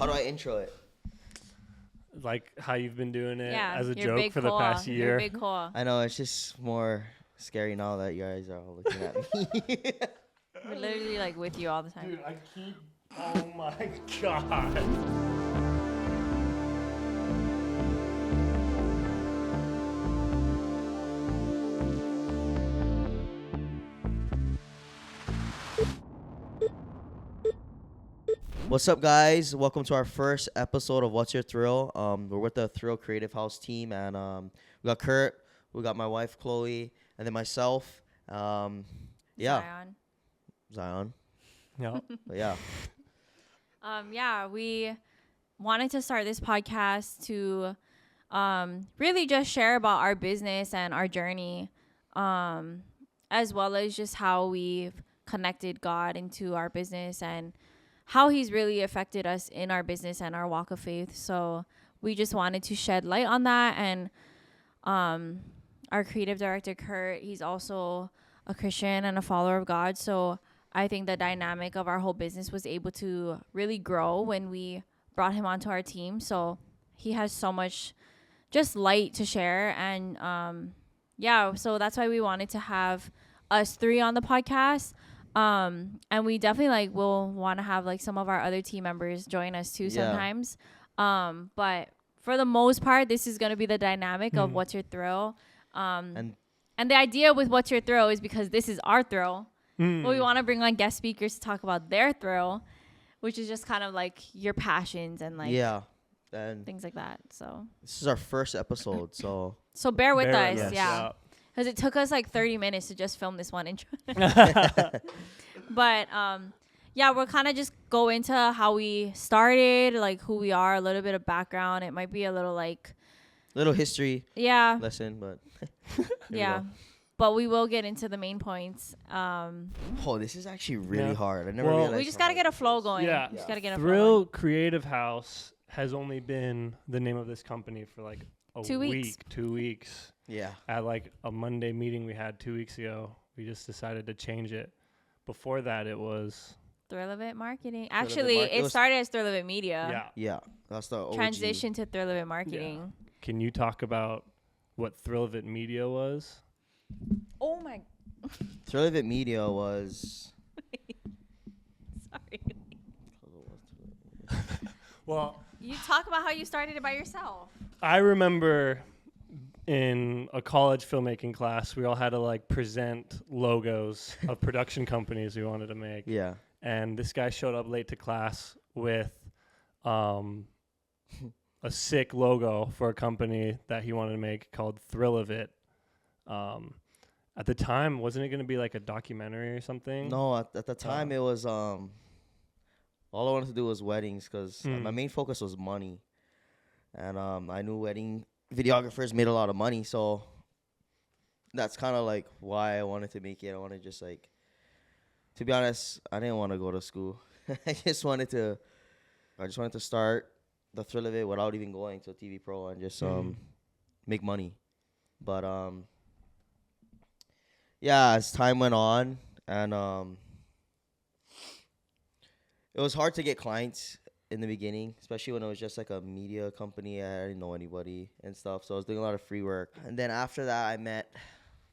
do I intro it? Like how you've been doing it as a your joke for the past year. Your big call. I know, it's just more scary now that you guys are all looking at me. We're literally like with you all the time. Dude, I keep. Oh my god. What's up, guys? Welcome to our first episode of What's Your Thrill. We're with the Thrill Creative House team, and we got Kurt, we got my wife Chloe, and then myself. Zion. Yeah. But yeah. We wanted to start this podcast to really just share about our business and our journey, as well as just how we've connected God into our business and how he's really affected us in our business and our walk of faith. So we just wanted to shed light on that. And our creative director, Kurt, he's also a Christian and a follower of God. So I think the dynamic of our whole business was able to really grow when we brought him onto our team. So he has so much just light to share. And so that's why we wanted to have us three on the podcast. And we definitely will want to have some of our other team members join us too sometimes. But for the most part, this is going to be the dynamic of What's Your Thrill. And the idea with What's Your Thrill is because this is our thrill. But we want to bring on guest speakers to talk about their thrill, which is just kind of like your passions and and things like that. So this is our first episode, so bear with us. yes. Yeah. Because it took us 30 minutes to just film this one intro. But, we'll kind of just go into how we started, who we are, a little bit of background. It might be a little little history lesson, but yeah. But we will get into the main points. This is actually really hard. I never realized. We just got to get a flow going. Yeah. Just got to get a flow Thrill going. Creative House has only been the name of this company for a 2 weeks. 2 weeks. Yeah. At a Monday meeting we had 2 weeks ago, we just decided to change it. Before that, it was Thrill of It Marketing. Actually, it started as Thrill of It Media. Yeah. Yeah. That's the OG. Transition to Thrill of It Marketing. Yeah. Can you talk about what Thrill of It Media was? Oh my. Thrill of It Media was. Sorry. Well, You talk about how you started it by yourself. I remember in a college filmmaking class, we all had to present logos of production companies we wanted to make. Yeah. And this guy showed up late to class with a sick logo for a company that he wanted to make called Thrill of It. At the time, wasn't it going to be a documentary or something? No, at the time it was all I wanted to do was weddings because my main focus was money, and I knew wedding videographers made a lot of money, so that's kind of why I wanted to make it. I wanted just to be honest, I didn't want to go to school. I just wanted to start the Thrill of It without even going to TV Pro and just make money. But as time went on, and it was hard to get clients in the beginning, especially when it was just a media company. I didn't know anybody and stuff, so I was doing a lot of free work. And then after that, I met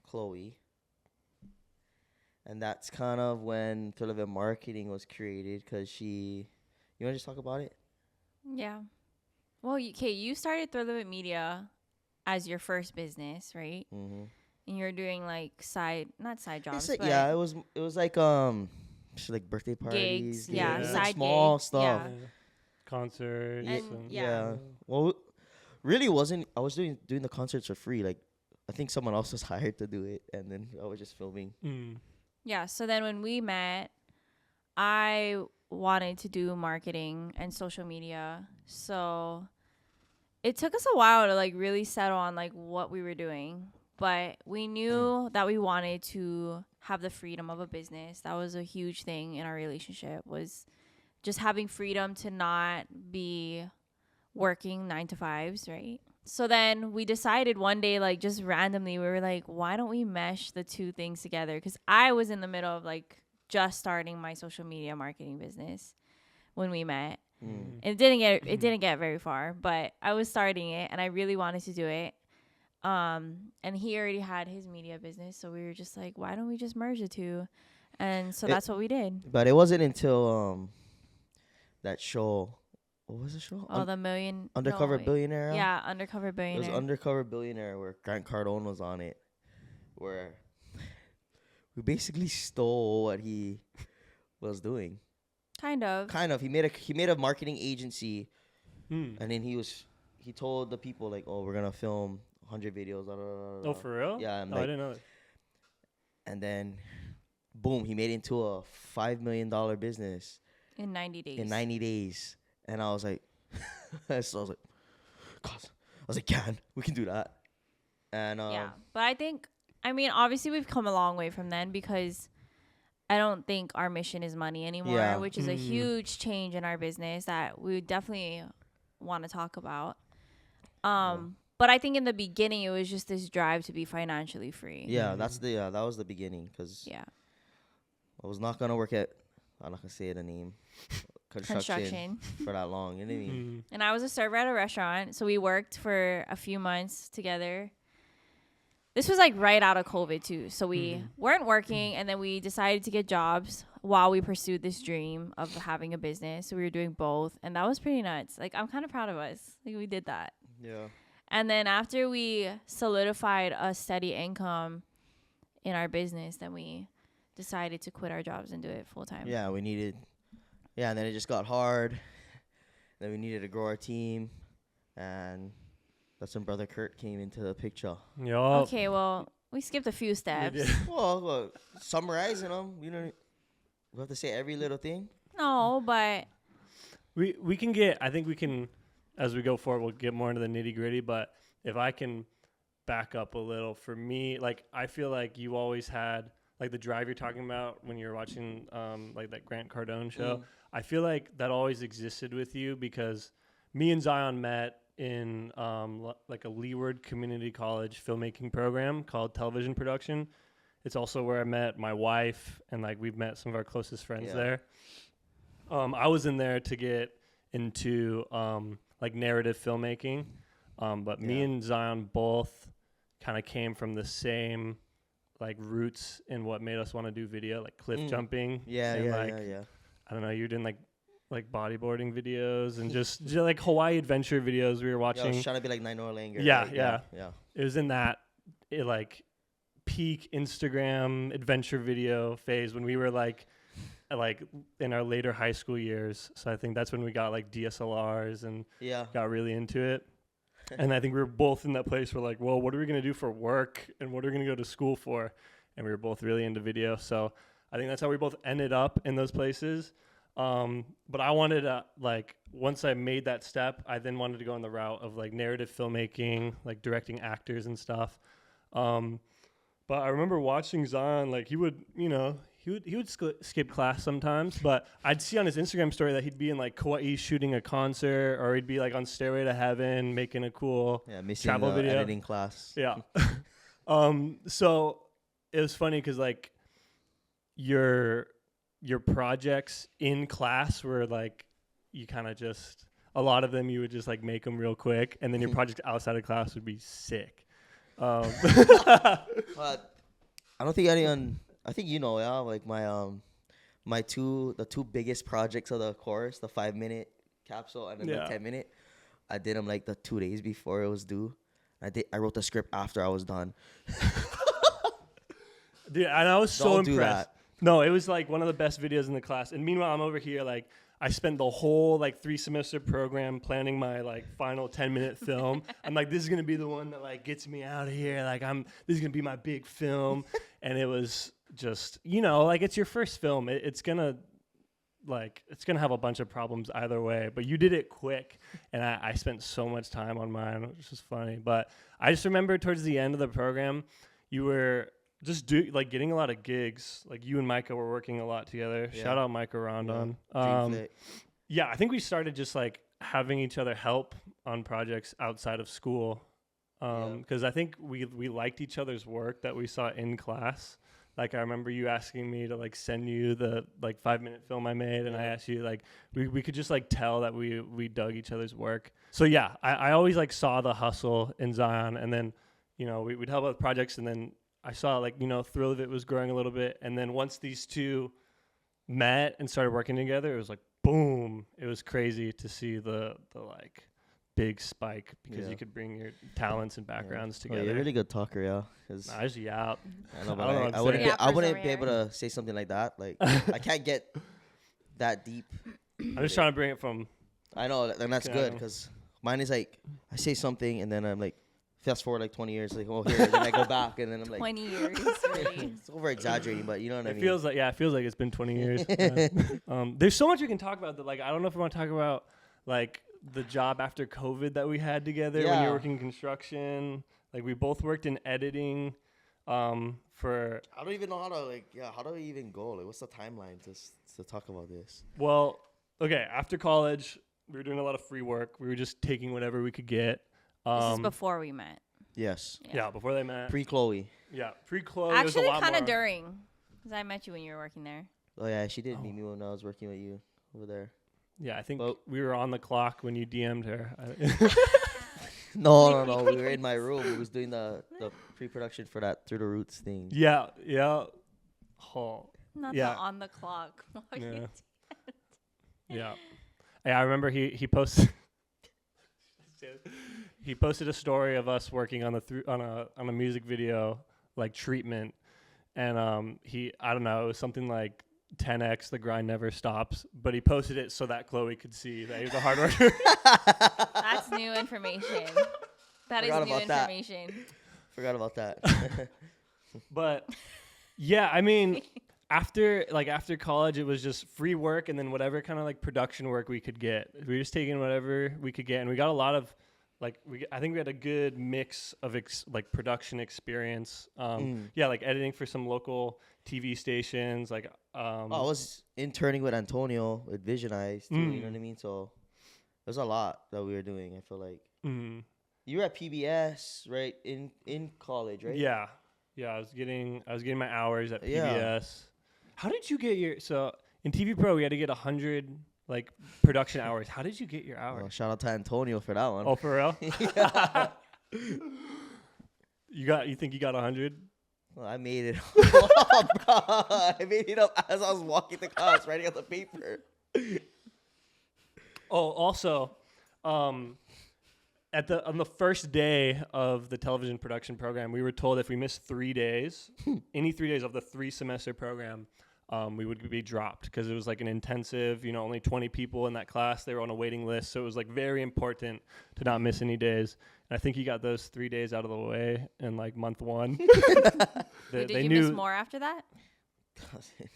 Chloe, and that's kind of when Thrill of It Marketing was created. Because you want to just talk about it? Yeah. Well, you started Thrill of It Media as your first business, right? Mm-hmm. And you're doing not side jobs, but it was just birthday parties, gigs, side small gigs, stuff. yeah. Concerts. And, Yeah. Well, really wasn't. I was doing the concerts for free. I think someone else was hired to do it, and then I was just filming. Yeah. So then when we met, I wanted to do marketing and social media. So it took us a while to really settle on what we were doing. But we knew that we wanted to have the freedom of a business. That was a huge thing in our relationship, was just having freedom to not be working 9 to 5s, right? So then we decided one day, just randomly, we were why don't we mesh the two things together? Because I was in the middle of just starting my social media marketing business when we met. It didn't get very far, but I was starting it and I really wanted to do it. And he already had his media business, so we were just like, why don't we just merge the two? And so that's what we did. But it wasn't until that show. What was the show? Oh, the million Undercover Billionaire. Yeah, Undercover Billionaire. It was Undercover Billionaire where Grant Cardone was on it, where we basically stole what he was doing. Kind of. He made a marketing agency, and then he told the people like, oh, we're gonna film 100 videos. Blah, blah, blah, blah. Oh, for real? Yeah. I didn't know that. And then, boom, he made it into a $5 million business in 90 days. And I was like, God, I was like, we can do that. And yeah, but I mean, obviously we've come a long way from then, because I don't think our mission is money anymore, which is a huge change in our business that we definitely want to talk about. But I think in the beginning it was just this drive to be financially free. Yeah, that was the beginning, because I was not gonna work at, I'm not gonna say the name, construction for that long. You know what I mean? And I was a server at a restaurant, so we worked for a few months together. This was like right out of COVID too, so we weren't working, and then we decided to get jobs while we pursued this dream of having a business. So we were doing both, and that was pretty nuts. Like, I'm kind of proud of us. Like, we did that. Yeah. And then after we solidified a steady income in our business, then we decided to quit our jobs and do it full time. Yeah, and then it just got hard. Then we needed to grow our team, and that's when Brother Kurt came into the picture. Yup. Okay, well, we skipped a few steps. Well, summarizing them, you know, we have to say every little thing. No, but we can get, I think we can, as we go forward, we'll get more into the nitty gritty, but if I can back up a little, for me, like, I feel like you always had, like, the drive you're talking about when you're watching, like, that Grant Cardone show. I feel like that always existed with you, because me and Zion met in, like, a Leeward Community College filmmaking program called television production. It's also where I met my wife, and, like, we've met some of our closest friends there. I was in there to get into, like, narrative filmmaking, but me and Zion both kind of came from the same, like, roots in what made us want to do video, like cliff jumping. Yeah. I don't know, you're doing like bodyboarding videos and just like Hawaii adventure videos we were watching. I was trying to be like Nine Langer. Yeah. It was in that like peak Instagram adventure video phase when we were like in our later high school years. So I think that's when we got like DSLRs and got really into it. And I think we were both in that place where like, well, what are we going to do for work and what are we going to go to school for? And we were both really into video. So I think that's how we both ended up in those places. But I wanted to, like, once I made that step, I then wanted to go on the route of like narrative filmmaking, like directing actors and stuff. But I remember watching Zion, like he would skip class sometimes, but I'd see on his Instagram story that he'd be in like Kauai shooting a concert, or he'd be like on Stairway to Heaven making a cool travel video. Editing class. Yeah. So it was funny because like your projects in class were like, you kind of just, a lot of them you would just like make them real quick, and then your project outside of class would be sick. But I don't think anyone, I think like my the two biggest projects of the course, the 5-minute capsule and then the 10-minute, I did them like the 2 days before it was due. I wrote the script after I was done. Dude, and I was so Don't do impressed. that. No, it was like one of the best videos in the class. And meanwhile, I'm over here like I spent the whole like 3-semester program planning my like final 10-minute film. I'm like, this is gonna be the one that like gets me out of here. Like this is gonna be my big film. And it was just, like it's your first film. It's gonna have a bunch of problems either way. But you did it quick, and I spent so much time on mine, which was funny. But I just remember towards the end of the program, you were just getting a lot of gigs. Like you and Micah were working a lot together. Yeah. Shout out Micah Rondon. Yeah, I think we started just like having each other help on projects outside of school. Because I think we liked each other's work that we saw in class. Like I remember you asking me to like send you the like 5-minute film I made, and I asked you like we could just like tell that we dug each other's work. So yeah, I always like saw the hustle in Zion, and then we'd help out with projects, and then I saw like Thrill of It was growing a little bit, and then once these two met and started working together, it was like boom. It was crazy to see the like big spike because you could bring your talents and backgrounds together. You're a really good talker, yeah. I just yap. I know, but I wouldn't be able to say something like that. Like I can't get that deep. I'm just trying to bring it from. I know, and that's good because mine is like I say something and then I'm like fast forward like 20 years, like here, then I go back and then I'm like 20 years. Really. It's over exaggerating, but you know what I mean. It feels like it's been 20 years. There's so much we can talk about that. Like I don't know if we want to talk about like the job after COVID that we had together when you were working in construction. Like we both worked in editing. For I don't even know how to how do we even go? Like what's the timeline to talk about this? Well, okay, after college, we were doing a lot of free work. We were just taking whatever we could get. This is before we met. Yes. Yeah, before they met. Pre-Chloe. Yeah, pre-Chloe. Actually, kind of during, because I met you when you were working there. Oh yeah, she did meet me when I was working with you over there. Yeah, I think we were on the clock when you DM'd her. No. We were in my room. We was doing the pre-production for that Through the Roots thing. Yeah. Not the on the clock. Yeah. I remember he posted he posted a story of us working on a music video like treatment, and I don't know, it was something like 10x the grind never stops, but he posted it so that Chloe could see that he was a hard worker. That's new information. That is new information. Forgot about that. But yeah, I mean, after college, it was just free work and then whatever kind of like production work we could get. We were just taking whatever we could get, and we got a lot of I think we had a good mix of production experience. Like editing for some local TV stations. I was interning with Antonio with Vision Eyes too, you know what I mean? So there's a lot that we were doing, I feel like. You were at PBS, right? In college, right? Yeah. I was getting my hours at PBS. Yeah. How did you get in TV Pro we had to get 100 like production hours. How did you get your hours? Well, shout out to Antonio for that one. Oh, for real? You think you got 100? Well, I made it up, bro. I made it up as I was walking the class, writing out the paper. Oh, also, on the first day of the television production program, we were told if we missed 3 days, any 3 days of the 3-semester program, we would be dropped because it was like an intensive, only 20 people in that class. They were on a waiting list. So it was like very important to not miss any days. And I think you got those 3 days out of the way in like month 1. Did you miss more after that? You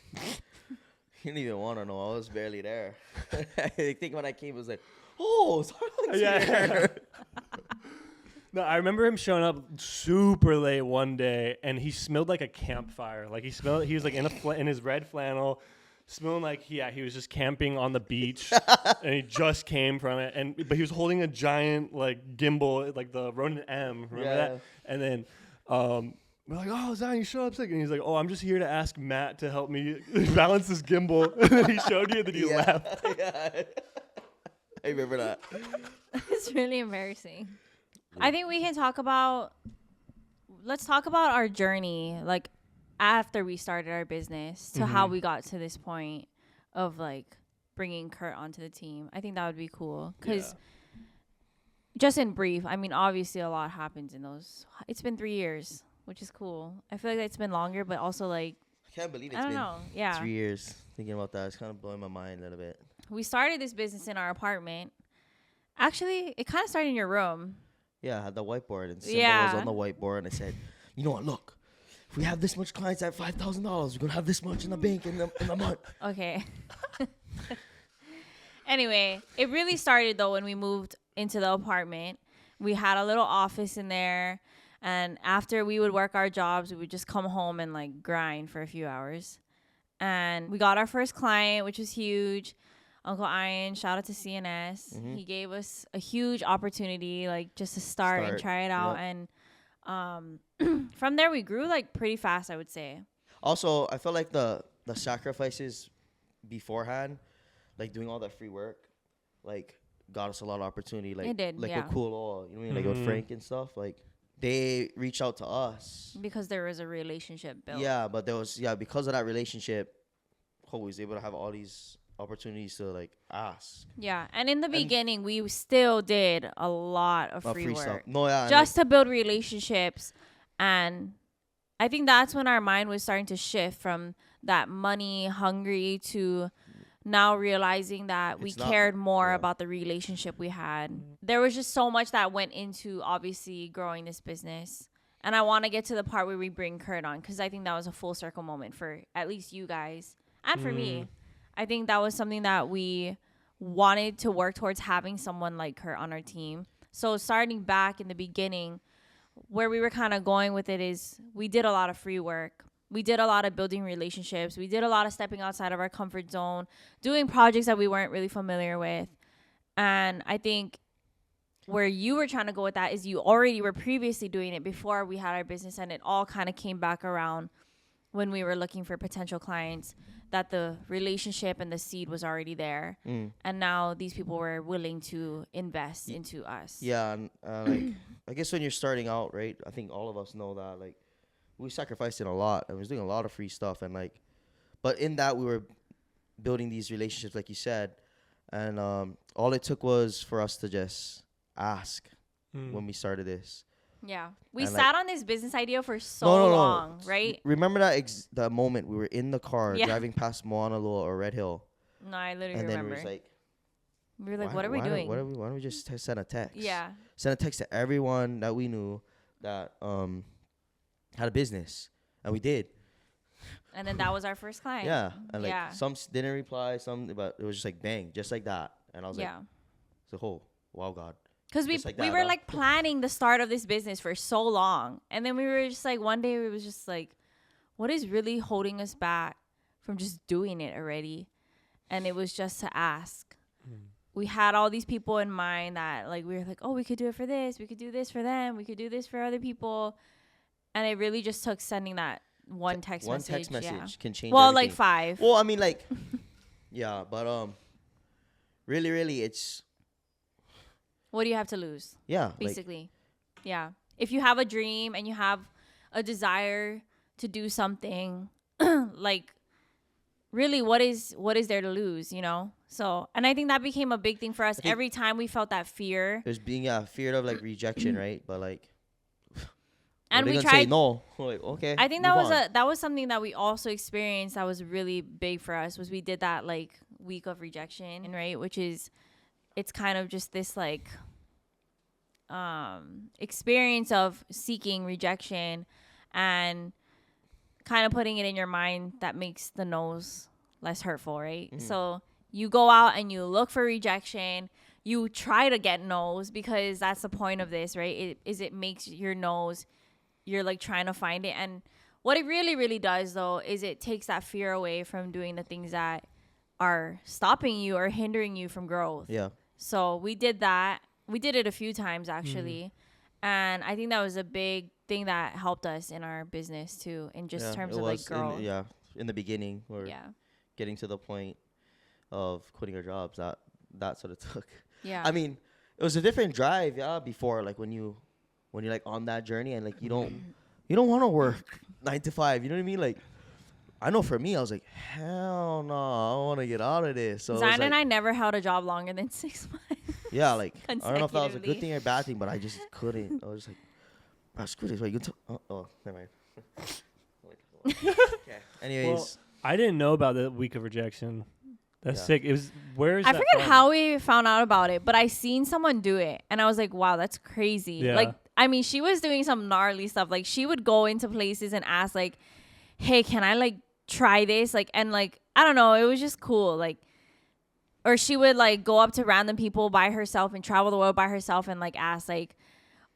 didn't even want to know. I was barely there. I think when I came, it was like, oh, Starbucks here. No, I remember him showing up super late one day, and he smelled like a campfire. Like he was like in his red flannel, smelling like he was just camping on the beach, and he just came from it. But he was holding a giant like gimbal, like the Ronin M. Remember that? And then we're like, oh, Zion, you show up sick, and he's like, oh, I'm just here to ask Matt to help me balance this gimbal. And then he showed you, and then he left. Yeah. I remember that. It's really embarrassing. I think we can let's talk about our journey, like after we started our business to how we got to this point of like bringing Kurt onto the team. I think that would be cool because just in brief, I mean, obviously a lot happens in those. It's been 3 years, which is cool. I feel like it's been longer, but also like, I can't believe it's been 3 years thinking about that. It's kind of blowing my mind a little bit. We started this business in our apartment. Actually, it kind of started in your room. Yeah, I had the whiteboard, and Simba was on the whiteboard, and I said, you know what, look, if we have this much clients at $5,000, we're going to have this much in the bank in the month. Okay. Anyway, it really started, though, when we moved into the apartment. We had a little office in there, and after we would work our jobs, we would just come home and, like, grind for a few hours. And we got our first client, which was huge. Uncle Ian, shout out to CNS. Mm-hmm. He gave us a huge opportunity, like just to start and try it out. Yep. And from there, we grew like pretty fast, I would say. Also, I felt like the sacrifices beforehand, like doing all that free work, like got us a lot of opportunity. Like It did, like yeah. with Cool Oil, you know what I mean? Like with Mhm. Frank and stuff. Like they reached out to us. Because there was a relationship built. Yeah, but there was because of that relationship, Cole was able to have all these opportunities to like ask Yeah, and in the beginning, we still did a lot of free stuff. work No, yeah, and, just to build relationships, and I think that's when our mind was starting to shift from that money hungry to now realizing that we It's not- cared more yeah. about the relationship we had. There was just so much that went into obviously growing this business. And I want to get to the part where we bring Kurt on, because I think that was a full circle moment for at least you guys and for me. I think that was something that we wanted to work towards, having someone like Kurt on our team. So starting back in the beginning, where we were kind of going with it is we did a lot of free work. We did a lot of building relationships. We did a lot of stepping outside of our comfort zone, doing projects that we weren't really familiar with. And I think where you were trying to go with that is you already were previously doing it before we had our business, and it all kind of came back around when we were looking for potential clients, that the relationship and the seed was already there. And now these people were willing to invest into us. Yeah, and like I guess when you're starting out, right? I think all of us know that like we sacrificed in a lot. I was doing a lot of free stuff, and like, but in that we were building these relationships, like you said, and all it took was for us to just ask when we started this. Yeah. We And, sat like, on this business idea for so No. long, right? Remember that moment we were in the car Yeah. driving past Moana Loa or Red Hill, No, I literally and then remember. we was like, We were like, why- what are we why doing? Why don't we just send a text? Yeah. Send a text to everyone that we knew that had a business, and we did. And then that was our first client. Yeah, and like Yeah. some didn't reply, some, but it was just like bang, just like that, and I was Yeah. like, so oh wow, God. Because we Just like we that, were huh? like planning the start of this business for so long. And then we were just like, one day we was just like, what is really holding us back from just doing it already? And it was just to ask. We had all these people in mind that like, we were like, oh, we could do it for this. We could do this for them. We could do this for other people. And it really just took sending that one text message. One text message Yeah. can change Well, everything. like 5. Well, I mean, like, yeah, but really, it's What do you have to lose? yeah, like, Basically. Yeah. If you have a dream and you have a desire to do something, like, really, what is there to lose, you know? So, and I think that became a big thing for us. think- Every time we felt that fear, there's being feared of like rejection, right? But like, and what are we they gonna say tried. no. We're like, okay. I think move that on. was something that we also experienced that was really big for us. Was we did that like week of rejection, right? Which is, it's kind of just this like experience of seeking rejection and kind of putting it in your mind that makes the no's less hurtful, right? So you go out and you look for rejection. You try to get no's because that's the point of this, right? It makes your no's, you're like trying to find it. And what it really, really does though is it takes that fear away from doing the things that are stopping you or hindering you from growth. Yeah. So we did that. We did it a few times actually. And I think that was a big thing that helped us in our business too, in just terms it of like was growth. in the beginning, or Yeah. getting to the point of quitting our jobs. That sort of took. Yeah. I mean, it was a different drive, before, like when you're like on that journey and like you don't want to work 9 to 5. You know what I mean? Like, I know for me, I was like, hell no, I want to get out of this. So it was Zion and like, I never held a job longer than 6 months. yeah, like I don't know if that was a consecutively. good thing or bad thing, but I just couldn't. I was just like, "Ah, screw this. Wait, you can never mind. Okay. Anyways, Well, I didn't know about the week of rejection. That's Yeah. sick. It was where is I that forget from? how we found out about it, but I seen someone do it and I was like, wow, that's crazy. Yeah. Like, I mean, she was doing some gnarly stuff. Like, she would go into places and ask like, hey, can I like try this? Like, and like, I don't know. It was just cool. Like, or she would like go up to random people by herself and travel the world by herself and like ask like,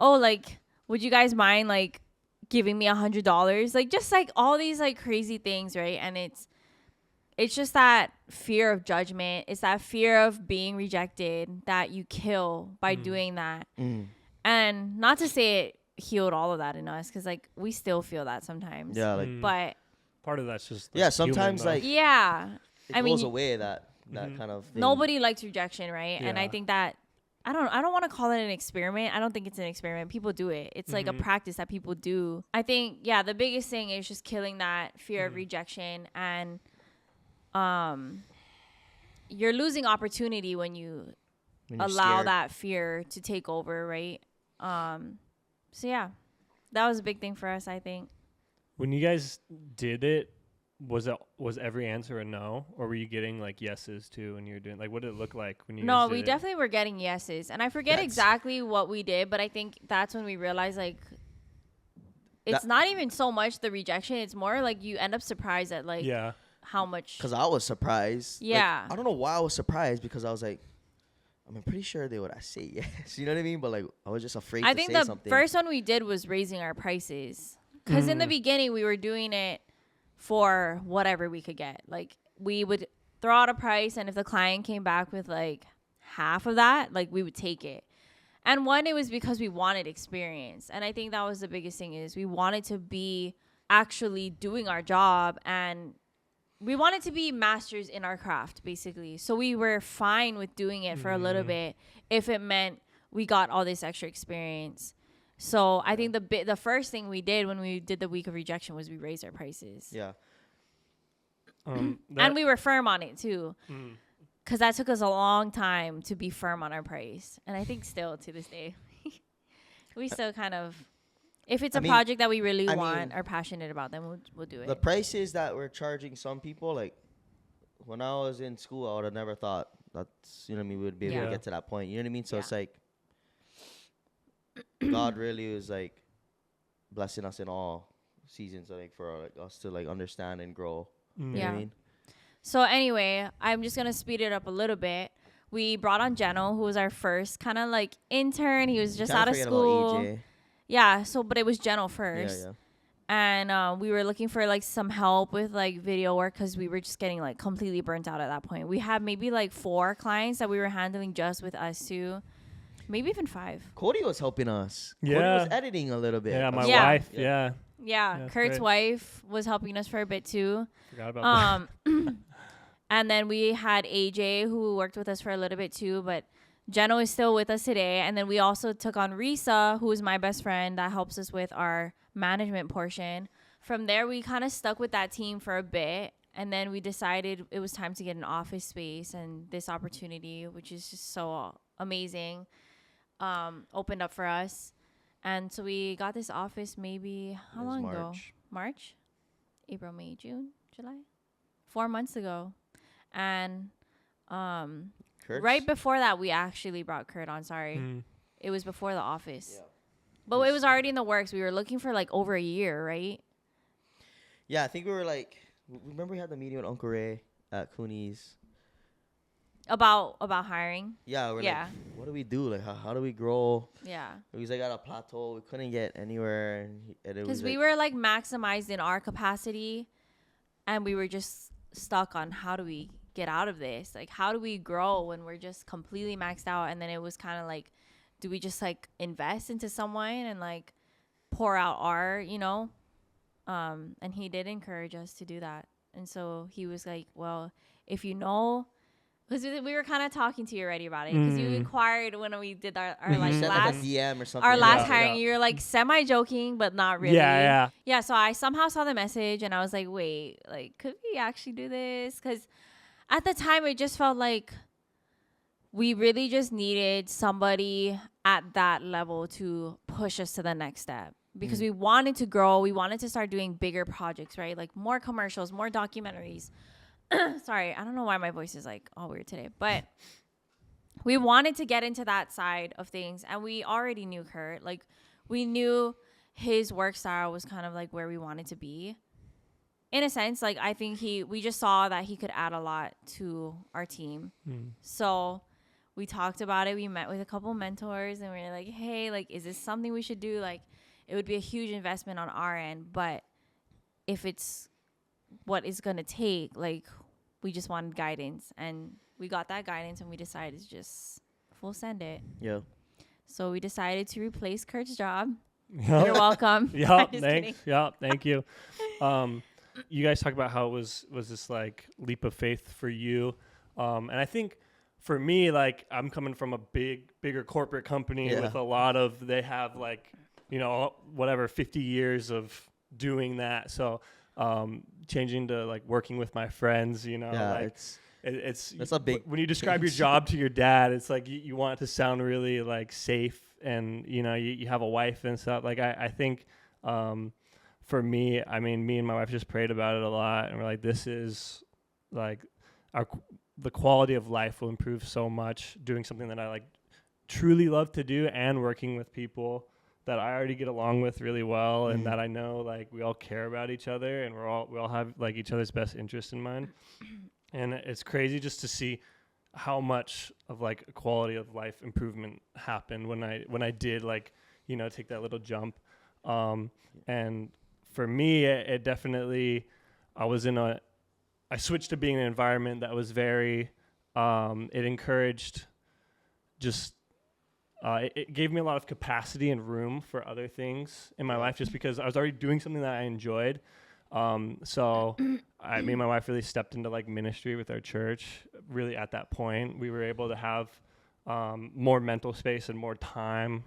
oh, like, would you guys mind like giving me $100? Like, just like all these like crazy things, right? And it's just that fear of judgment. It's that fear of being rejected that you kill by doing that. And not to say it healed all of that in us, because like we still feel that sometimes. yeah, like But part of that's just Yeah, sometimes, human, like, Yeah. it I mean, goes away, that kind of thing. nobody likes rejection, right? And I Yeah. think that I don't want to call it an experiment. I don't think it's an experiment. People do it. It's like a practice that people do. I think, yeah, the biggest thing is just killing that fear of rejection, and you're losing opportunity when you When you're allow scared. that fear to take over, right? So yeah, that was a big thing for us, I think. When you guys did it, was every answer a no, or were you getting like yeses too when you were doing, like, what did it look like when you No, guys did we it? definitely were getting yeses, and I forget exactly what we did, but I think that's when we realized, like, it's not even so much the rejection, it's more like you end up surprised at, like, how much. Because I was surprised. Yeah. Like, I don't know why I was surprised, because I was like, I'm pretty sure they would say yes. You know what I mean? But, like, I was just afraid I to think say the something. first one we did was raising our prices, because in the beginning we were doing it for whatever we could get. Like, we would throw out a price, and if the client came back with like half of that, like, we would take it. And one, it was because we wanted experience, and I think that was the biggest thing, is we wanted to be actually doing our job, and we wanted to be masters in our craft, basically. So we were fine with doing it for a little bit if it meant we got all this extra experience. So I think the first thing we did when we did the week of rejection was we raised our prices. Yeah. And we were firm on it too, because that took us a long time to be firm on our price. And I think still to this day, we still kind of, if it's a project that we really want, are passionate about, then we'll do it. The prices that we're charging some people, like, when I was in school, I would have never thought that's, you know what I mean, we would be able to get to that point. You know what I mean? So it's like, God really was, like, blessing us in all seasons, I think, for, like, us to, like, understand and grow. You know what I mean? So anyway, I'm just going to speed it up a little bit. We brought on Jeno, who was our first kind of like intern. He was just out of school. About EJ. Yeah. So, but it was Jeno first. Yeah. And we were looking for like some help with like video work, because we were just getting like completely burnt out at that point. We had maybe like 4 clients that we were handling just with us two, maybe even 5. Cody was helping us. Yeah. Cody was editing a little bit. Yeah, my Yeah. wife. Yeah, That's Kurt's great. wife was helping us for a bit too. Forgot about that. And then we had AJ, who worked with us for a little bit too, but Jeno is still with us today. And then we also took on Risa, who is my best friend, that helps us with our management portion. From there, we kind of stuck with that team for a bit, and then we decided it was time to get an office space, and this opportunity, which is just so amazing, opened up for us. And so we got this office maybe, how long ago? March? April, May, June, July? 4 months ago. And right before that, we actually brought Kurt on. Sorry. It was before the office. Yeah. But it was already in the works. We were looking for like over a year, right? Yeah, I think we were like, remember we had the meeting with Uncle Ray at Cooney's? About hiring? Yeah, we're like, what do we do? Like, how do we grow? Yeah. We was like at a plateau. We couldn't get anywhere. Because we were like maximized in our capacity, and we were just stuck on how do we get out of this? Like, how do we grow when we're just completely maxed out? And then it was kind of like, do we just like invest into someone and like pour out our, you know? And he did encourage us to do that. And so he was like, well, if you know, because we were kind of talking to you already about it, because you inquired when we did our like last DM or something. Our last hiring. You were like semi joking, but not really. Yeah. So I somehow saw the message, and I was like, wait, like, could we actually do this? Because at the time, it just felt like we really just needed somebody at that level to push us to the next step, because we wanted to grow. We wanted to start doing bigger projects, right? Like more commercials, more documentaries. Sorry, I don't know why my voice is like all weird today, but we wanted to get into that side of things, and we already knew Kurt. Like, we knew his work style was kind of like where we wanted to be. In a sense, like, I think we just saw that he could add a lot to our team. So we talked about it. We met with a couple mentors, and we were like, hey, like, is this something we should do? Like, it would be a huge investment on our end, but if it's what it's going to take, like, we just wanted guidance, and we got that guidance, and we decided to just full send it. Yeah. So we decided to replace Kurt's job. You're welcome. Yeah, thanks. Yeah, thank you. you guys talk about how it was this like leap of faith for you. And I think for me, like I'm coming from a bigger corporate company with a lot of, they have like, you know, whatever, 50 years of doing that. So changing to like working with my friends, you know, like it's a big, when you describe your job to your dad, it's like you want it to sound really like safe, and you know, you have a wife and stuff. Like I think for me, I mean, me and my wife just prayed about it a lot, and we're like, this is like the quality of life will improve so much doing something that I like truly love to do, and working with people that I already get along with really well, and that I know like we all care about each other, and we all have like each other's best interest in mind. And it's crazy just to see how much of like a quality of life improvement happened when I did like, you know, take that little jump. And for me, it definitely, I switched to being in an environment that was very, it encouraged just, it gave me a lot of capacity and room for other things in my life, just because I was already doing something that I enjoyed. So me and my wife really stepped into like ministry with our church. Really at that point, we were able to have more mental space and more time,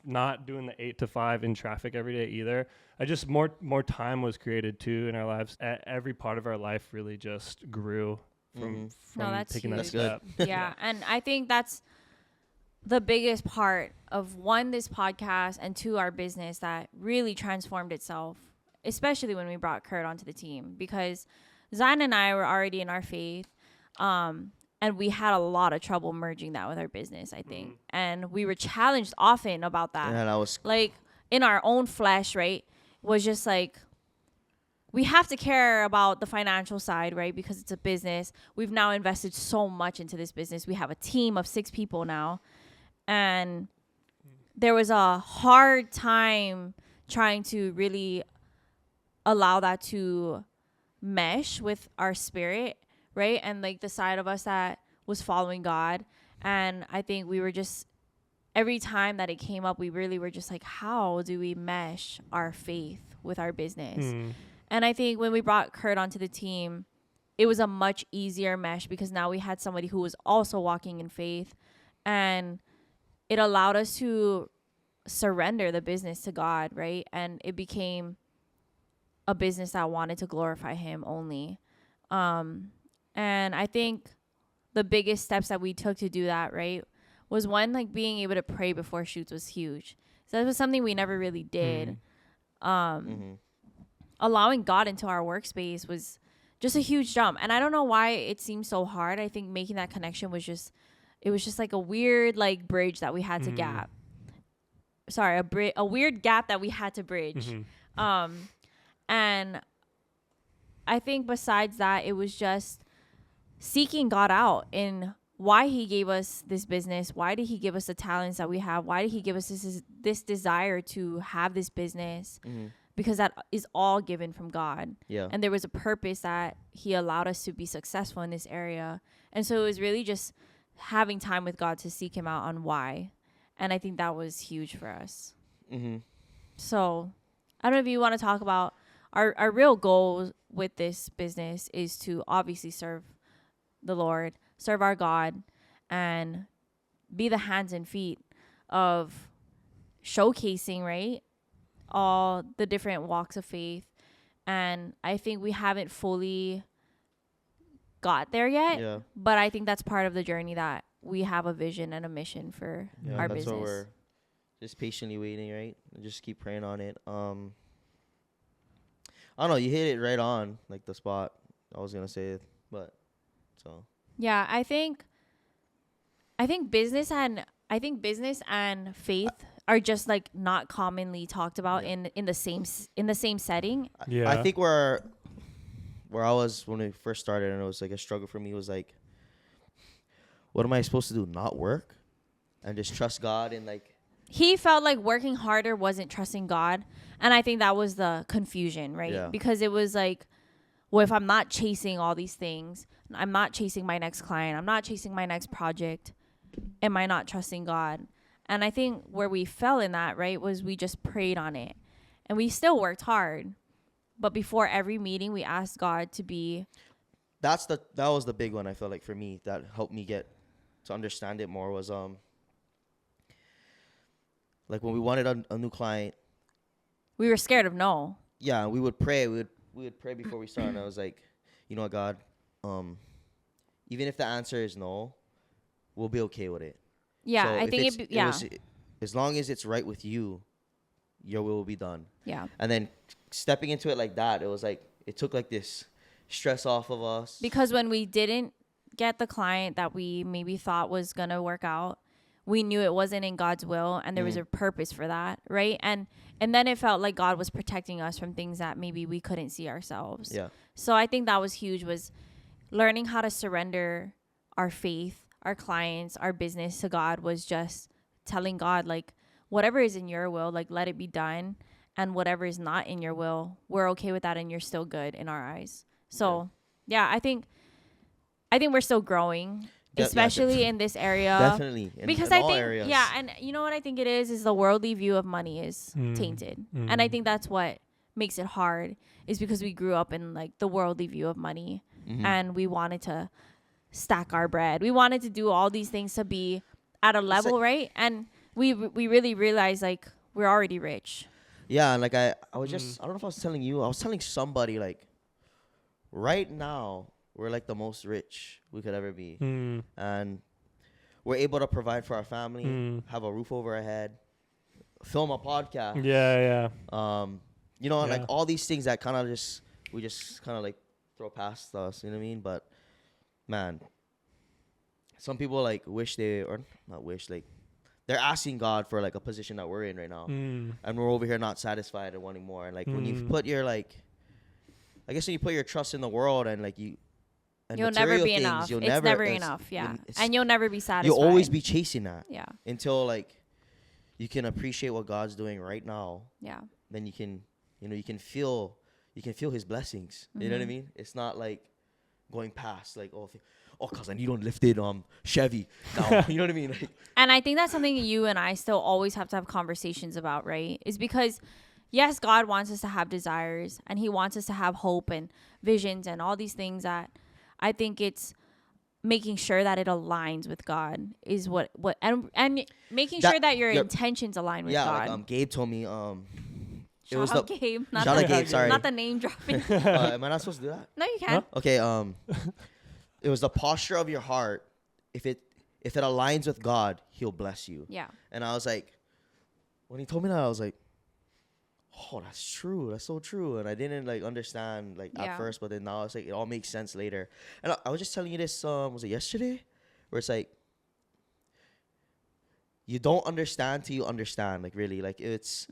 not doing the 8 to 5 in traffic every day either. I just more time was created too in our lives. Every part of our life really just grew from taking that step. Yeah, and I think that's the biggest part of, one, this podcast, and two, our business that really transformed itself, especially when we brought Kurt onto the team, because Zion and I were already in our faith, and we had a lot of trouble merging that with our business, I think. And we were challenged often about that. Yeah, that was like in our own flesh, right? Was just like, we have to care about the financial side, right? Because it's a business. We've now invested so much into this business. We have a team of 6 people now. And there was a hard time trying to really allow that to mesh with our spirit, right? And like the side of us that was following God. And I think we were just, every time that it came up, we really were just like, how do we mesh our faith with our business? And I think when we brought Kurt onto the team, it was a much easier mesh, because now we had somebody who was also walking in faith, and it allowed us to surrender the business to God, right? And it became a business that wanted to glorify Him only. And I think the biggest steps that we took to do that, right, was one, like being able to pray before shoots was huge. So that was something we never really did. Allowing God into our workspace was just a huge jump. And I don't know why it seemed so hard. I think making that connection was just, it was just like a weird like bridge that we had to gap. Sorry, a weird gap that we had to bridge. And I think besides that, it was just seeking God out in why He gave us this business. Why did He give us the talents that we have? Why did He give us this desire to have this business? Because that is all given from God. Yeah. And there was a purpose that He allowed us to be successful in this area. And so it was really just having time with God to seek Him out on why. And I think that was huge for us. So I don't know if you want to talk about our real goal with this business is to obviously serve the Lord, serve our God, and be the hands and feet of showcasing, right, all the different walks of faith. And I think we haven't fully got there yet, but I think that's part of the journey, that we have a vision and a mission for our business. That's what we're just patiently waiting, right? And just keep praying on it. I don't know, you hit it right on, like the spot I was gonna say it, but so yeah, I think business and faith are just like not commonly talked about in the same setting. I think where I was when we first started, and it was like a struggle for me, was like, what am I supposed to do? Not work and just trust God? And like, he felt like working harder wasn't trusting God. And I think that was the confusion, right? Yeah. Because it was like, well, if I'm not chasing all these things, I'm not chasing my next client, I'm not chasing my next project, am I not trusting God? And I think where we fell in that, right, was we just prayed on it. And we still worked hard. But before every meeting, we asked God to be. That was the big one. I feel like for me that helped me get to understand it more was like when we wanted a new client. We were scared of no. Yeah, we would pray. We would pray before we start. And I was like, you know what, God, even if the answer is no, we'll be okay with it. Yeah, so I think it was, as long as it's right with you, your will be done. Yeah. And then stepping into it like that, it was like it took like this stress off of us. Because when we didn't get the client that we maybe thought was gonna work out, we knew it wasn't in God's will, and there was a purpose for that, right? And then it felt like God was protecting us from things that maybe we couldn't see ourselves. Yeah. So I think that was huge, was learning how to surrender our faith, our clients, our business to God, was just telling God, like, whatever is in your will, like, let it be done. And whatever is not in your will, we're okay with that, and you're still good in our eyes. So, yeah, I think we're still growing. Especially in this area. Definitely. Because in I all think, areas. yeah, and you know what I think it is the worldly view of money is tainted. And I think that's what makes it hard, is because we grew up in like the worldly view of money, and we wanted to stack our bread. We wanted to do all these things to be at a level, right? And we really realized like we're already rich. Yeah, and like I was just, I don't know if I was telling you, I was telling somebody like right now, we're like the most rich we could ever be. And we're able to provide for our family, have a roof over our head, film a podcast. Yeah. You know, like all these things that kind of we just kind of like throw past us, you know what I mean? But man, some people like they're asking God for like a position that we're in right now. And we're over here not satisfied and wanting more. And like when you put your like, I guess when you put your trust in the world and like you'll never be enough. It's never enough. Yeah. And you'll never be satisfied. You'll always be chasing that. Yeah. Until like you can appreciate what God's doing right now. Yeah. Then you can feel his blessings. You know what I mean? It's not like going past like, cause I need unlifted Chevy. No, you know what I mean? Like, and I think that's something you and I still always have to have conversations about, right? Is because yes, God wants us to have desires, and he wants us to have hope and visions and all these things that I think it's making sure that it aligns with God is what and making sure that your intentions align with God. Yeah, like Gabe told me Shout out Gabe. Shout out Gabe, sorry. Not the name dropping. Am I not supposed to do that? No, you can. Huh? Okay, it was the posture of your heart. If it aligns with God, he'll bless you. Yeah. And I was like, when he told me that, I was like, oh, that's true. That's so true. And I didn't like understand like at first, but then now it's like it all makes sense later. And I was just telling you this, was it yesterday? Where it's like you don't understand till you understand. Like really, like it's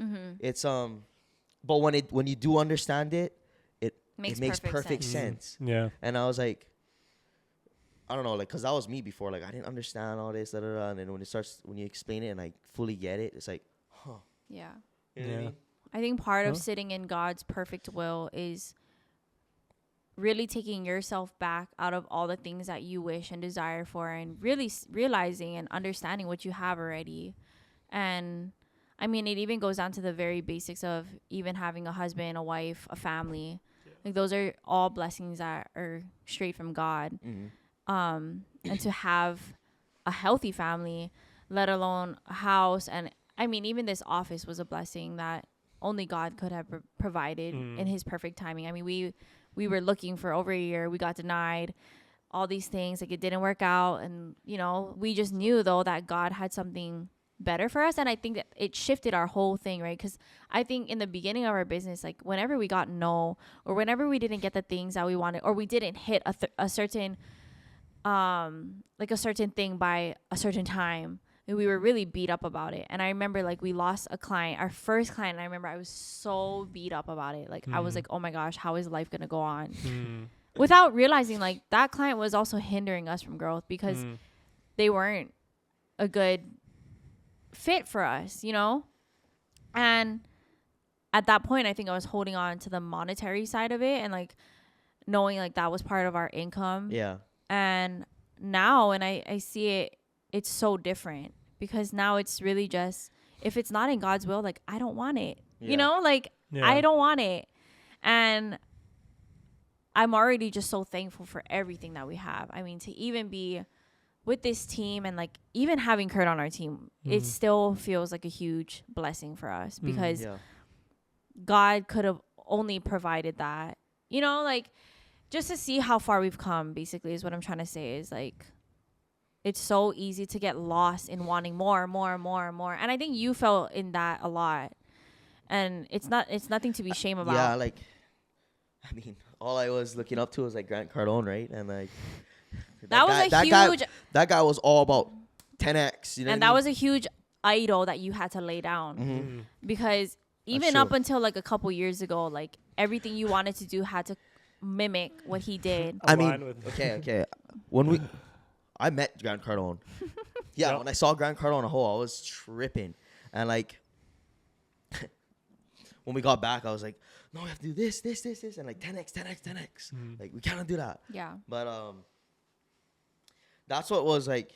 but when you do understand it, it makes perfect sense. Yeah. And I was like, I don't know, like, cause that was me before. Like I didn't understand all this, and then when you explain it and I fully get it, it's like, huh. Yeah. You know what I mean? I think part of sitting in God's perfect will is really taking yourself back out of all the things that you wish and desire for, and really realizing and understanding what you have already. And I mean, it even goes down to the very basics of even having a husband, a wife, a family. Like those are all blessings that are straight from God. And to have a healthy family, let alone a house. And I mean, even this office was a blessing that only God could have provided in his perfect timing. I mean, we were looking for over a year. We got denied all these things. Like it didn't work out. And, you know, we just knew though that God had something better for us. And I think that it shifted our whole thing, right? Because I think in the beginning of our business, like whenever we got no, or whenever we didn't get the things that we wanted, or we didn't hit a certain, like a certain thing by a certain time, and we were really beat up about it. And I remember like we lost a client, our first client. And I remember I was so beat up about it. Like I was like, oh my gosh, how is life going to go on? Without realizing like that client was also hindering us from growth because they weren't a good fit for us, you know? And at that point, I think I was holding on to the monetary side of it and like knowing like that was part of our income. Yeah. And now, and I see it, it's so different because now it's really just, if it's not in God's will, like I don't want it, you know, like I don't want it. And I'm already just so thankful for everything that we have. I mean, to even be with this team and like even having Kurt on our team, it still feels like a huge blessing for us because God could have only provided that, you know, like just to see how far we've come basically is what I'm trying to say is like, it's so easy to get lost in wanting more. And I think you felt in that a lot. And it's nothing to be ashamed about. Yeah, like, I mean, all I was looking up to was like Grant Cardone, right? And like that guy was all about 10x, you know. And that was a huge idol that you had to lay down because even up until like a couple years ago, like everything you wanted to do had to mimic what he did. I mean, okay. When I met Grant Cardone. Yeah, when I saw Grant Cardone a whole, I was tripping. And like, when we got back, I was like, no, we have to do this, and like 10x. Like, we cannot do that. Yeah. But that's what was like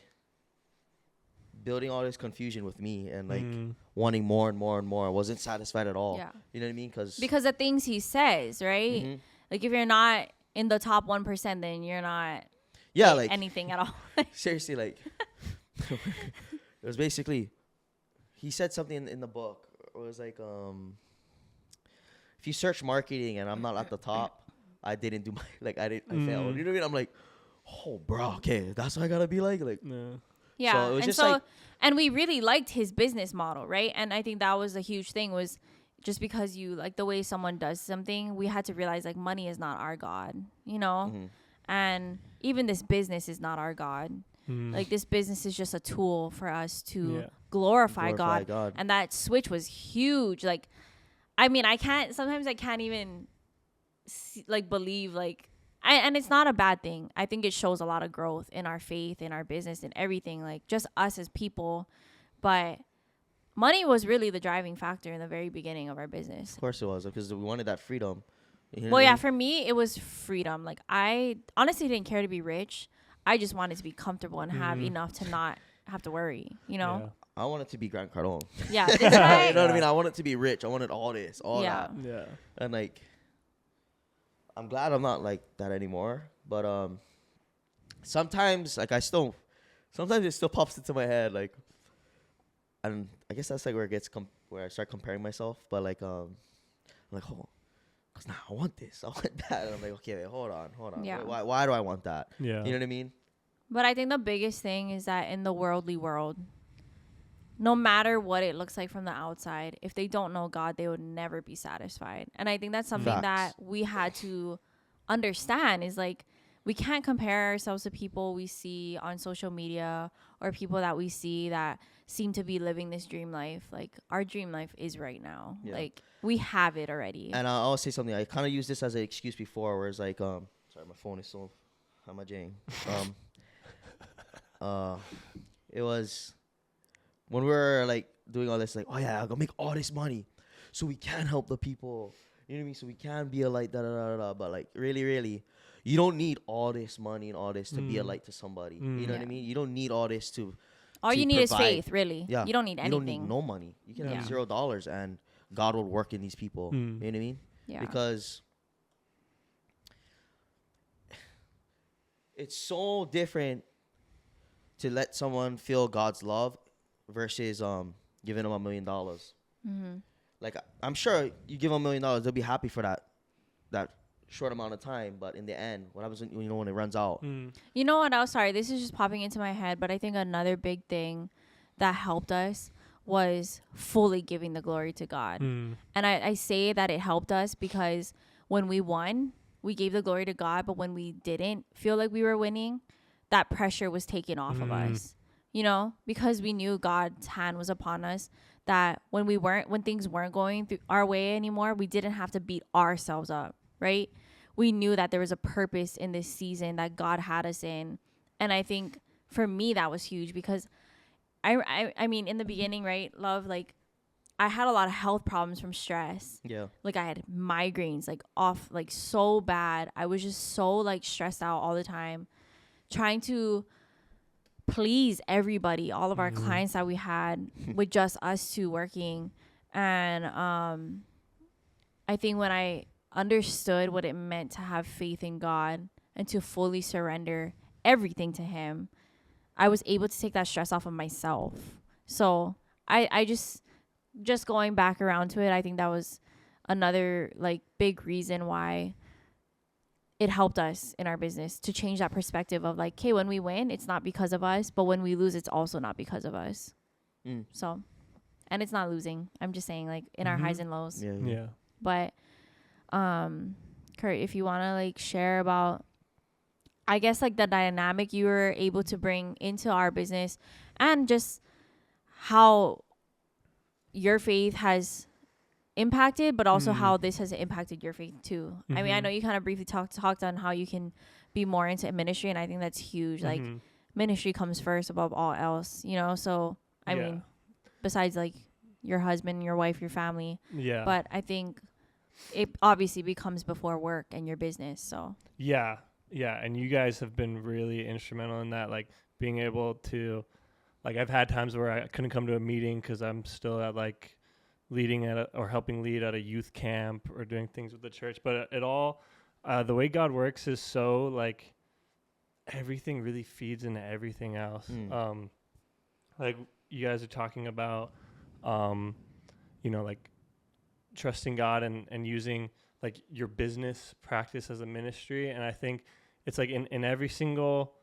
building all this confusion with me and like wanting more and more and more. I wasn't satisfied at all. Yeah. You know what I mean? Because the things he says, right? Like, if you're not in the top 1%, then you're not. Yeah, like anything at all. Seriously, like it was basically he said something in the book. It was like if you search marketing and I'm not at the top, I didn't do my I failed. You know what I mean? I'm like, oh bro, okay, that's what I gotta be like. Yeah. So it was just and we really liked his business model, right? And I think that was a huge thing was just because you like the way someone does something, we had to realize like money is not our God, you know? And even this business is not our God. Like this business is just a tool for us to glorify God. And that switch was huge. Like, I mean, sometimes I can't even believe and it's not a bad thing. I think it shows a lot of growth in our faith, in our business, in everything, like just us as people. But money was really the driving factor in the very beginning of our business. Of course it was, because we wanted that freedom. You know well, yeah, for me, it was freedom. Like, I honestly didn't care to be rich. I just wanted to be comfortable and have enough to not have to worry, you know? Yeah. I wanted to be Grant Cardone. Yeah. You know what I mean? I wanted to be rich. I wanted all this, all that. Yeah. And, like, I'm glad I'm not like that anymore. But sometimes, like, sometimes it still pops into my head, like, and I guess that's, like, where it gets, where I start comparing myself. But, like, I'm like, oh, because now I want this, I want that. And I'm like, okay, wait, hold on. Yeah. Why do I want that? Yeah. You know what I mean? But I think the biggest thing is that in the worldly world, no matter what it looks like from the outside, if they don't know God, they would never be satisfied. And I think that's something that we had to understand is like, we can't compare ourselves to people we see on social media or people that we see that seem to be living this dream life. Like, our dream life is right now. Yeah. Like, we have it already. And I'll say something. I kind of used this as an excuse before, where it's like, sorry, my phone is still on my jang. It was when we were like doing all this, like, oh yeah, I'm gonna make all this money so we can help the people. You know what I mean? So we can be a light, But like, really, you don't need all this money and all this to be a light to somebody. You know what I mean? You don't need all this to. All you need is faith, really. Yeah. You don't need anything. You don't need no money. You can have $0 and God will work in these people. You know what I mean? Yeah. Because it's so different to let someone feel God's love versus giving them $1 million. Like, I'm sure you give them $1 million, they'll be happy for that short amount of time. But in the end, what happens when it runs out? You know what else? Sorry, this is just popping into my head. But I think another big thing that helped us was fully giving the glory to God. And I say that it helped us because when we won, we gave the glory to God. But when we didn't feel like we were winning, that pressure was taken off of us, you know, because we knew God's hand was upon us, that when things weren't going through our way anymore, we didn't have to beat ourselves up, right? We knew that there was a purpose in this season that God had us in. And I think for me, that was huge because I mean, in the beginning, right, love, like, I had a lot of health problems from stress. Yeah. Like, I had migraines, like, off, like, so bad. I was just so, like, stressed out all the time, trying to please everybody, all of our clients that we had with just us two working. And I think when I understood what it meant to have faith in God and to fully surrender everything to him, I was able to take that stress off of myself. So I just going back around to it, I think that was another like big reason why it helped us in our business to change that perspective of like, okay, when we win, it's not because of us, but when we lose, it's also not because of us. So, and it's not losing. I'm just saying, like, in our highs and lows. Yeah. But Kurt, if you want to like share about, I guess, like the dynamic you were able to bring into our business and just how your faith has impacted, but also how this has impacted your faith too. I mean, I know you kind of briefly talked on how you can be more into ministry, and I think that's huge. Like, ministry comes first above all else, you know? So, I mean, besides like your husband, your wife, your family. Yeah. But I think it obviously becomes before work and your business. So yeah, and you guys have been really instrumental in that, like being able to, like, I've had times where I couldn't come to a meeting because I'm still at like leading at or helping lead at a youth camp or doing things with the church. But it all, the way God works is so like everything really feeds into everything else. Like you guys are talking about, you know, like trusting God and using like your business practice as a ministry. And I think it's like in every single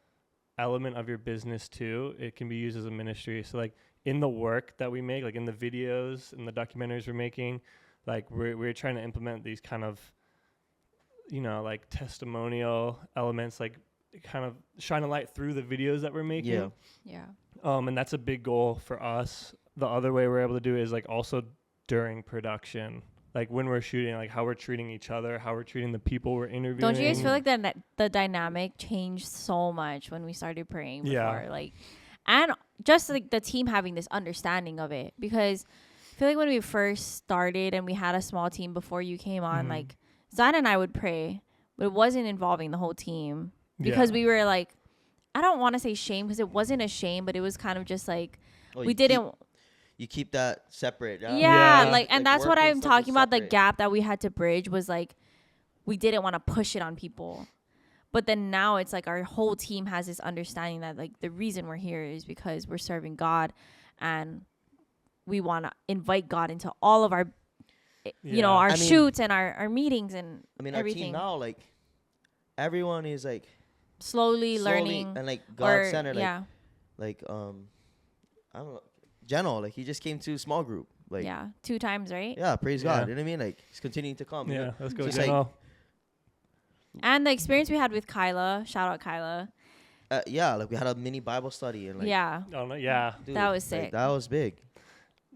element of your business too, it can be used as a ministry. So like in the work that we make, like in the videos and the documentaries we're making, like we're trying to implement these kind of, you know, like testimonial elements, like kind of shine a light through the videos that we're making. yeah. And that's a big goal for us. The other way we're able to do it is like also during production, like when we're shooting, like how we're treating each other, how we're treating the people we're interviewing. Don't you guys feel like that the dynamic changed so much when we started praying before? Like, and just like the team having this understanding of it, because I feel like when we first started and we had a small team before you came on, like Zion and I would pray, but it wasn't involving the whole team because we were like, I don't want to say shame because it wasn't a shame, but it was kind of just like we didn't. You keep that separate. Yeah, like, and that's what I'm talking about. The gap that we had to bridge was like, we didn't want to push it on people. But then now it's like our whole team has this understanding that like the reason we're here is because we're serving God and we want to invite God into all of our, you know, our shoots and our meetings and everything. Our team now, like, everyone is like slowly learning and like God-centered. Like, I don't know. General, like he just came to small group, like 2 times, right? Yeah, praise God. You know what I mean? Like he's continuing to come. Yeah, let's go, General. And the experience we had with Kyla, shout out Kyla. Like we had a mini Bible study and like Dude, that was sick. Like, that was big.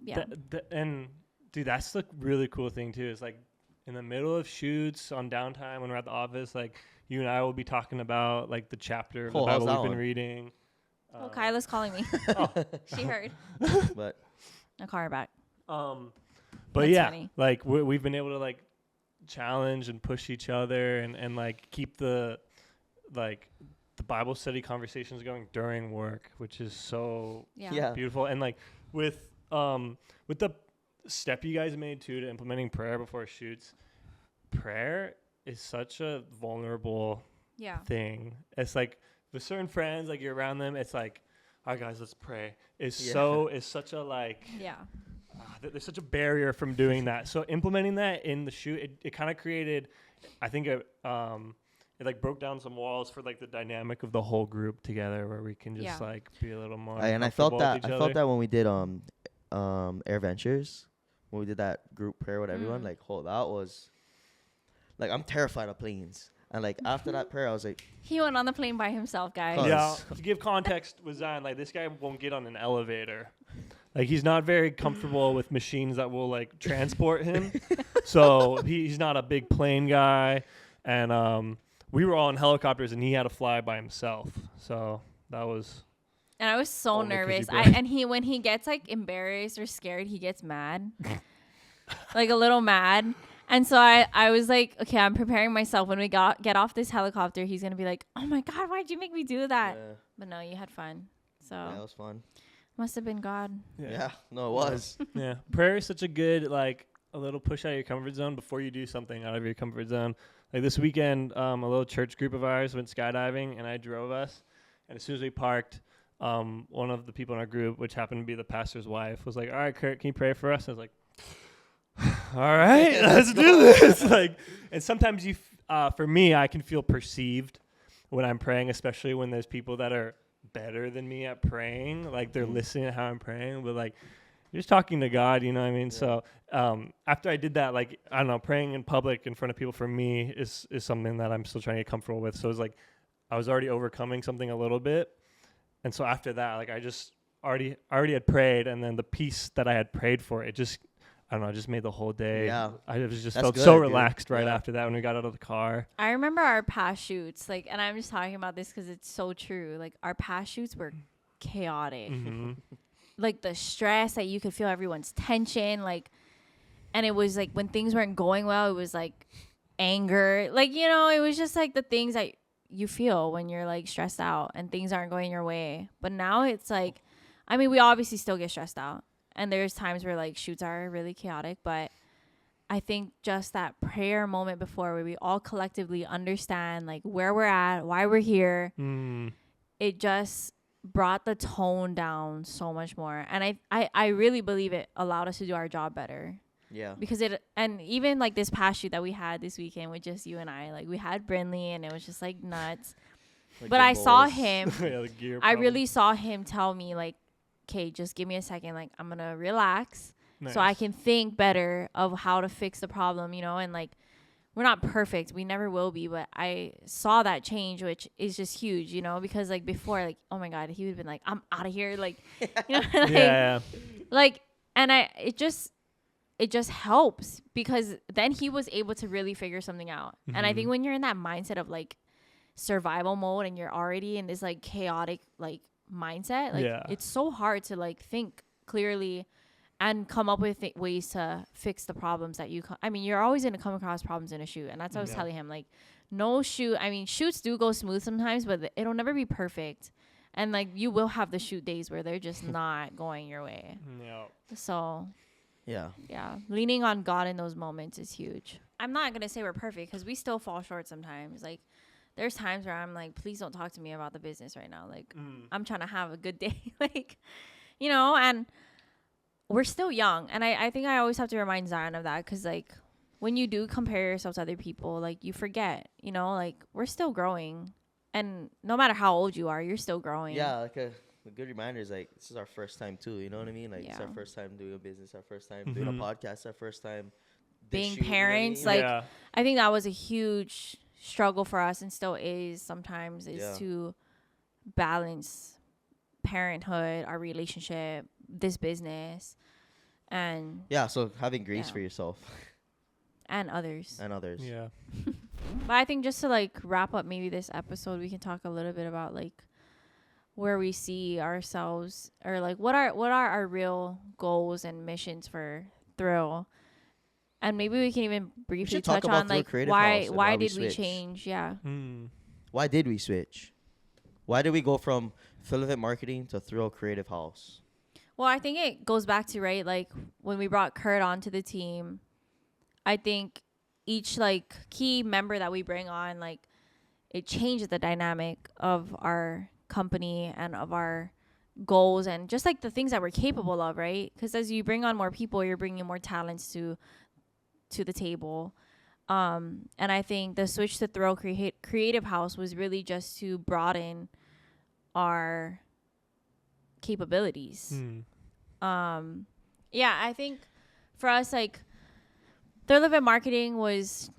Yeah, and dude, that's the really cool thing too. Is like in the middle of shoots on downtime when we're at the office, like you and I will be talking about like the chapter of the Bible we've been reading. Oh, Kyla's calling me. She heard. But I'll call her back. But that's funny. like we've been able to like challenge and push each other and like keep the Bible study conversations going during work, which is so beautiful. And like with the step you guys made too to implementing prayer before shoots, prayer is such a vulnerable thing. It's like with certain friends, like you're around them, it's like, all right, guys, let's pray. It's such a like, there's such a barrier from doing that. So implementing that in the shoot, it kind of created, I think it like broke down some walls for like the dynamic of the whole group together, where we can just like be a little more. And I felt that when we did Air Ventures, when we did that group prayer with everyone, like that was like, I'm terrified of planes. And like after that prayer, I was like, he went on the plane by himself, guys. Yeah, to give context with Zion, like this guy won't get on an elevator. Like he's not very comfortable with machines that will like transport him. So he's not a big plane guy. And we were all in helicopters and he had to fly by himself. So that was. And I was so nervous. When he gets like embarrassed or scared, he gets mad, like a little mad. And so I was like, okay, I'm preparing myself. When we get off this helicopter, he's going to be like, oh, my God, why'd you make me do that? Yeah. But no, you had fun. So yeah, it was fun. Must have been God. Yeah. No, it was. Yeah. Prayer is such a good, like, a little push out of your comfort zone before you do something out of your comfort zone. Like this weekend, a little church group of ours went skydiving, and I drove us. And as soon as we parked, one of the people in our group, which happened to be the pastor's wife, was like, "All right, Kurt, can you pray for us?" I was like, "All right, let's do this." Like, and sometimes for me, I can feel perceived when I'm praying, especially when there's people that are better than me at praying. Like they're listening to how I'm praying, but like you're just talking to God, you know what I mean? Yeah. So after I did that, like, I don't know, praying in public in front of people for me is something that I'm still trying to get comfortable with. So it's like I was already overcoming something a little bit. And so after that, like I just already had prayed, and then the peace that I had prayed for, it just, I don't know, it just made the whole day. Yeah. I just That's felt good, so dude. relaxed right Yeah. after that when we got out of the car. I remember our past shoots, like, and I'm just talking about this because it's so true. Like, our past shoots were chaotic. Mm-hmm. Like, the stress that you could feel everyone's tension, like, and it was like when things weren't going well, it was like anger. Like, you know, it was just like the things that you feel when you're like stressed out and things aren't going your way. But now it's like, I mean, we obviously still get stressed out, and there's times where like shoots are really chaotic, but I think just that prayer moment before where we all collectively understand like where we're at, why we're here, it just brought the tone down so much more. And I really believe it allowed us to do our job better. Yeah. Because and even like this past shoot that we had this weekend with just you and I, like we had Brinley and it was just like nuts. Like but the I saw balls. him, Yeah, the gear I problem. really saw him tell me like, okay, just give me a second. Like I'm going to relax so I can think better of how to fix the problem, you know, and like, we're not perfect. We never will be, but I saw that change, which is just huge, you know, because like before, like, oh my God, he would have been like, I'm out of here. Like, you know, like, yeah. like, and it just helps because then he was able to really figure something out. Mm-hmm. And I think when you're in that mindset of like survival mode and you're already in this like chaotic, like mindset, like it's so hard to like think clearly and come up with ways to fix the problems that I mean, you're always going to come across problems in a shoot. And that's what I was telling him. Like, no shoot. I mean, shoots do go smooth sometimes, but it'll never be perfect. And, like, you will have the shoot days where they're just not going your way. Yeah. So, Yeah. Leaning on God in those moments is huge. I'm not going to say we're perfect because we still fall short sometimes. Like, there's times where I'm like, please don't talk to me about the business right now. Like, I'm trying to have a good day. Like, you know, and we're still young, and I think I always have to remind Zion of that because, like, when you do compare yourself to other people, like, you forget, you know, like, we're still growing, and no matter how old you are, you're still growing. Yeah, like a good reminder is, like, this is our first time, too, you know what I mean? Like, it's our first time doing a business, our first time doing a podcast, our first time being parents. You know what I mean? Like, I think that was a huge struggle for us and still is sometimes to balance parenthood, our relationship, this business, and so having grace for yourself and others. Yeah. But I think just to like wrap up maybe this episode, we can talk a little bit about like where we see ourselves, or like what are our real goals and missions for Thrill, and maybe we can even briefly touch on like why did we change? Why did we switch? Why did we go from Filmmaking Marketing to Thrill Creative House? Well, I think it goes back to, right, like when we brought Kurt onto the team, I think each like key member that we bring on, like it changes the dynamic of our company and of our goals and just like the things that we're capable of, right? Because as you bring on more people, you're bringing more talents to the table. And I think the switch to Thrill Creative House was really just to broaden our capabilities. I think for us, like, Thrill Marketing was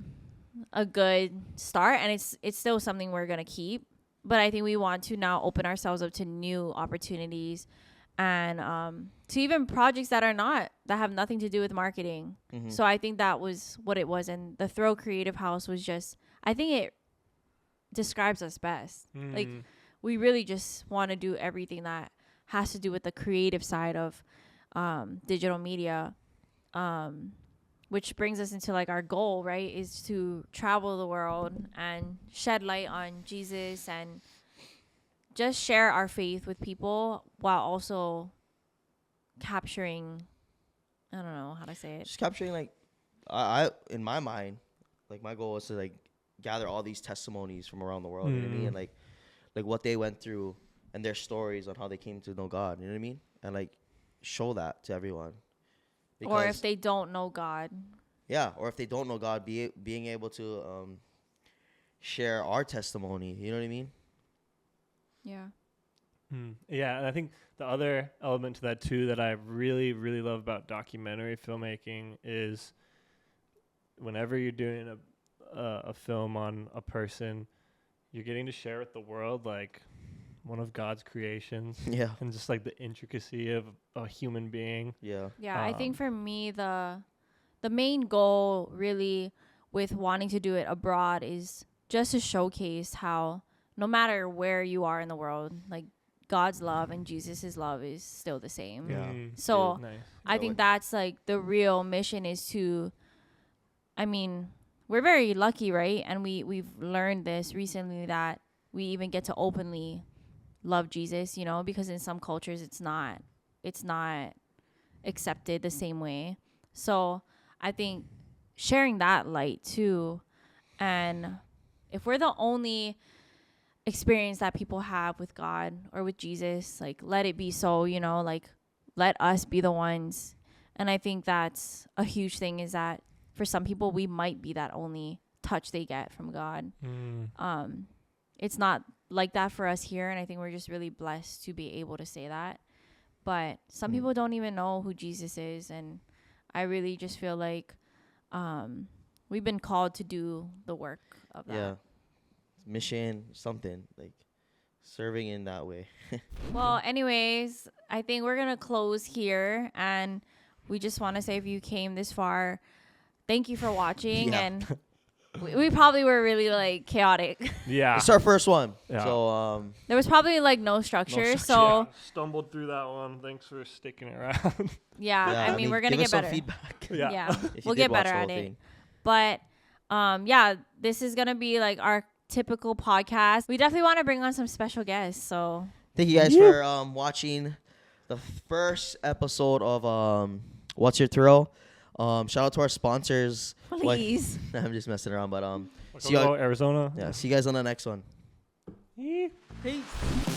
a good start, and it's still something we're gonna keep, but I think we want to now open ourselves up to new opportunities and to even projects that have nothing to do with marketing. So I think that was what it was, and the Thrill Creative House was just, I think it describes us best. Like, we really just want to do everything that has to do with the creative side of digital media, which brings us into like our goal, right, is to travel the world and shed light on Jesus and just share our faith with people while also capturing, I don't know how to say it. Just capturing like I in my mind, like my goal was to like gather all these testimonies from around the world. You know what I mean? And like what they went through and their stories on how they came to know God. You know what I mean? And like show that to everyone. Or if they don't know God. Yeah, or if they don't know God, being able to share our testimony. You know what I mean? Yeah. Yeah, and I think the other element to that too that I really, really love about documentary filmmaking is whenever you're doing a film on a person, you're getting to share with the world like one of God's creations. Yeah. And just like the intricacy of a human being. Yeah. Yeah, I think for me the main goal really with wanting to do it abroad is just to showcase how no matter where you are in the world, like God's love and Jesus's love is still the same. Yeah. So Nice. I think that's like the real mission is to, I mean, we're very lucky, right? And we've learned this recently that we even get to openly love Jesus, you know, because in some cultures it's not accepted the same way. So I think sharing that light too, and if we're the only experience that people have with God or with Jesus, like let it be so, you know, like let us be the ones. And I think that's a huge thing, is that for some people we might be that only touch they get from God. It's not like that for us here, and I think we're just really blessed to be able to say that. But some people don't even know who Jesus is, and I really just feel like we've been called to do the work of that. Yeah. Mission, something like serving in that way. Well, anyways, I think we're going to close here, and we just want to say if you came this far, thank you for watching. Yeah. And we probably were really like chaotic. Yeah. It's our first one. Yeah. So There was probably like no structure. structure. So Stumbled through that one. Thanks for sticking around. yeah, I mean, we're going to give get us some better. feedback. Yeah. If you We'll did get watch better the at whole it. thing. But yeah, this is going to be like our typical podcast. We definitely want to bring on some special guests. So Thank you guys for watching the first episode of What's Your Thrill. Shout out to our sponsors. please. I'm just messing around, but see you, Arizona. yeah, see you guys on the next one. Yeah. Peace.